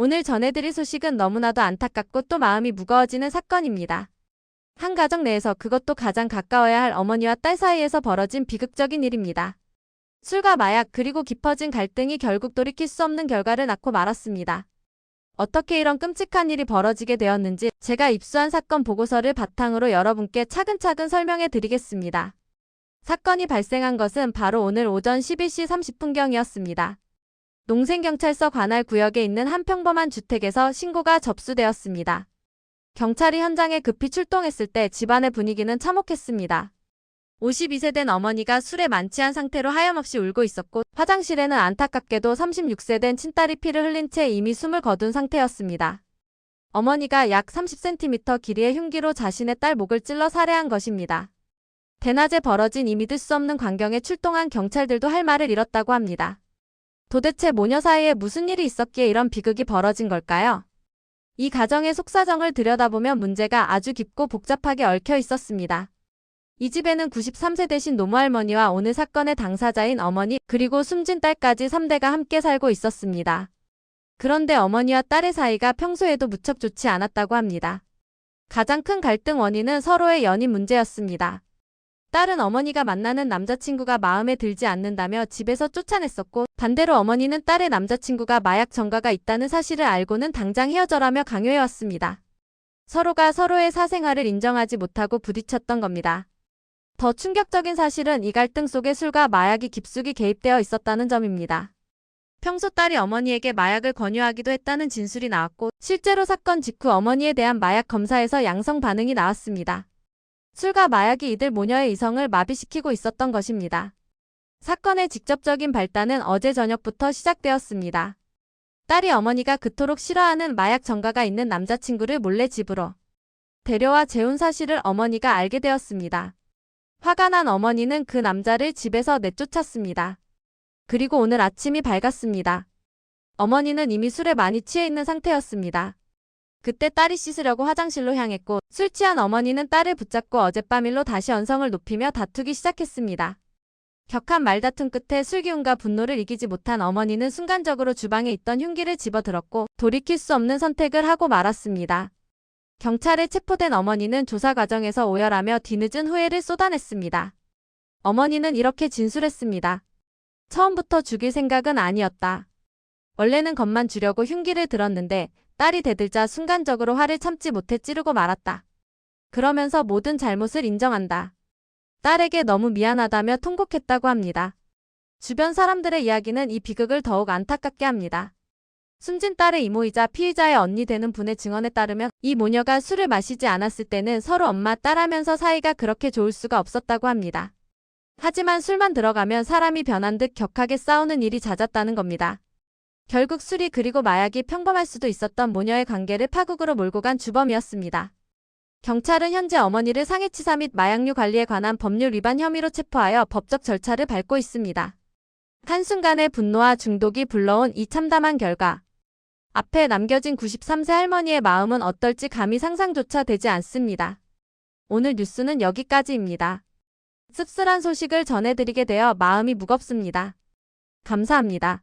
오늘 전해드릴 소식은 너무나도 안타깝고 또 마음이 무거워지는 사건입니다. 한 가정 내에서 그것도 가장 가까워야 할 어머니와 딸 사이에서 벌어진 비극적인 일입니다. 술과 마약 그리고 깊어진 갈등이 결국 돌이킬 수 없는 결과를 낳고 말았습니다. 어떻게 이런 끔찍한 일이 벌어지게 되었는지 제가 입수한 사건 보고서를 바탕으로 여러분께 차근차근 설명해 드리겠습니다. 사건이 발생한 것은 바로 오늘 오전 11시 30분경이었습니다. 농생경찰서 관할 구역에 있는 한 평범한 주택에서 신고가 접수되었습니다. 경찰이 현장에 급히 출동했을 때 집안의 분위기는 참혹했습니다. 52세 된 어머니가 술에 만취한 상태로 하염없이 울고 있었고 화장실에는 안타깝게도 36세 된 친딸이 피를 흘린 채 이미 숨을 거둔 상태였습니다. 어머니가 약 30cm 길이의 흉기로 자신의 딸 목을 찔러 살해한 것입니다. 대낮에 벌어진 이 믿을 수 없는 광경에 출동한 경찰들도 할 말을 잃었다고 합니다. 도대체 모녀 사이에 무슨 일이 있었기에 이런 비극이 벌어진 걸까요? 이 가정의 속사정을 들여다보면 문제가 아주 깊고 복잡하게 얽혀 있었습니다. 이 집에는 93세 되신 노무할머니와 오늘 사건의 당사자인 어머니 그리고 숨진 딸까지 3대가 함께 살고 있었습니다. 그런데 어머니와 딸의 사이가 평소에도 무척 좋지 않았다고 합니다. 가장 큰 갈등 원인은 서로의 연인 문제였습니다. 딸은 어머니가 만나는 남자친구가 마음에 들지 않는다며 집에서 쫓아냈었고 반대로 어머니는 딸의 남자친구가 마약 전과가 있다는 사실을 알고는 당장 헤어져라며 강요해왔습니다. 서로가 서로의 사생활을 인정하지 못하고 부딪혔던 겁니다. 더 충격적인 사실은 이 갈등 속에 술과 마약이 깊숙이 개입되어 있었다는 점입니다. 평소 딸이 어머니에게 마약을 권유하기도 했다는 진술이 나왔고 실제로 사건 직후 어머니에 대한 마약 검사에서 양성 반응이 나왔습니다. 술과 마약이 이들 모녀의 이성을 마비시키고 있었던 것입니다. 사건의 직접적인 발단은 어제 저녁부터 시작되었습니다. 딸이 어머니가 그토록 싫어하는 마약 전과가 있는 남자친구를 몰래 집으로 데려와 재운 사실을 어머니가 알게 되었습니다. 화가 난 어머니는 그 남자를 집에서 내쫓았습니다. 그리고 오늘 아침이 밝았습니다. 어머니는 이미 술에 많이 취해 있는 상태였습니다. 그때 딸이 씻으려고 화장실로 향했고 술 취한 어머니는 딸을 붙잡고 어젯밤 일로 다시 언성을 높이며 다투기 시작했습니다. 격한 말다툼 끝에 술기운과 분노를 이기지 못한 어머니는 순간적으로 주방에 있던 흉기를 집어들었고 돌이킬 수 없는 선택을 하고 말았습니다. 경찰에 체포된 어머니는 조사 과정에서 오열하며 뒤늦은 후회를 쏟아냈습니다. 어머니는 이렇게 진술했습니다. 처음부터 죽일 생각은 아니었다. 원래는 겁만 주려고 흉기를 들었는데 딸이 대들자 순간적으로 화를 참지 못해 찌르고 말았다. 그러면서 모든 잘못을 인정한다. 딸에게 너무 미안하다며 통곡했다고 합니다. 주변 사람들의 이야기는 이 비극을 더욱 안타깝게 합니다. 숨진 딸의 이모이자 피의자의 언니 되는 분의 증언에 따르면 이 모녀가 술을 마시지 않았을 때는 서로 엄마 딸하면서 사이가 그렇게 좋을 수가 없었다고 합니다. 하지만 술만 들어가면 사람이 변한 듯 격하게 싸우는 일이 잦았다는 겁니다. 결국 술이 그리고 마약이 평범할 수도 있었던 모녀의 관계를 파국으로 몰고 간 주범이었습니다. 경찰은 현재 어머니를 상해치사 및 마약류 관리에 관한 법률 위반 혐의로 체포하여 법적 절차를 밟고 있습니다. 한순간의 분노와 중독이 불러온 이 참담한 결과. 앞에 남겨진 93세 할머니의 마음은 어떨지 감히 상상조차 되지 않습니다. 오늘 뉴스는 여기까지입니다. 씁쓸한 소식을 전해드리게 되어 마음이 무겁습니다. 감사합니다.